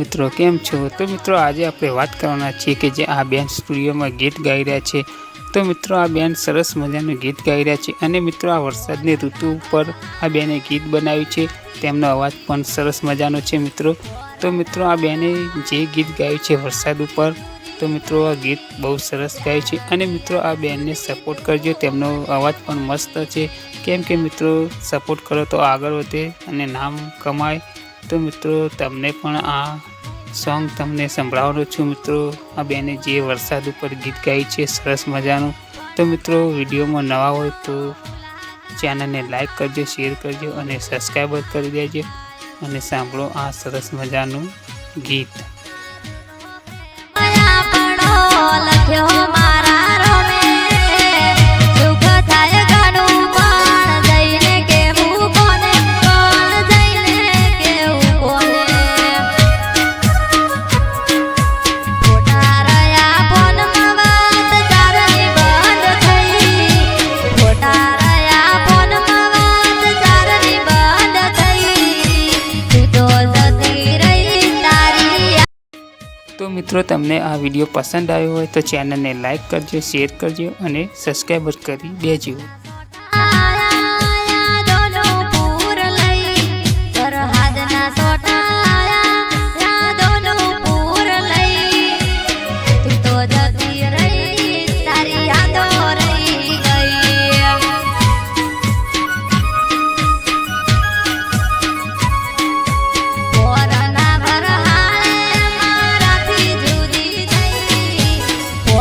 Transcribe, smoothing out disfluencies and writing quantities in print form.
મિત્રો કેમ છો? તો મિત્રો આજે આપણે વાત કરવાના છીએ કે જે આ બેન સ્ટુડિયોમાં ગીત ગાઈ રહ્યા છે. તો મિત્રો આ બેન સરસ મજાનું ગીત ગાઈ રહ્યા છે અને મિત્રો આ વરસાદની ઋતુ ઉપર આ બેને ગીત બનાવ્યું છે. તેમનો અવાજ પણ સરસ મજાનો છે મિત્રો. તો મિત્રો આ બેને જે ગીત ગાયું છે વરસાદ ઉપર, તો મિત્રો આ ગીત બહુ સરસ ગાયું છે અને મિત્રો આ બેનને સપોર્ટ કરજો. તેમનો અવાજ પણ મસ્ત છે. કેમ કે મિત્રો સપોર્ટ કરો તો આગળ વધે અને નામ કમાય. તો મિત્રો તમને પણ આ સોંગ તમને સંભળાવવાનો છું મિત્રો. આ બેને જે વરસાદ ઉપર ગીત ગાયું છે સરસ મજાનું. તો મિત્રો વિડીયોમાં નવા હોય તો ચેનલને લાઈક કરજો, શેર કરજો અને સબસ્ક્રાઈબ કરી દેજો અને સાંભળો આ સરસ મજાનું ગીત. તો મિત્રો તમને આ વિડીયો પસંદ આવ્યો હોય તો ચેનલને લાઈક કરજો, શેર કરજો અને સબસ્ક્રાઈબ કરી દેજો.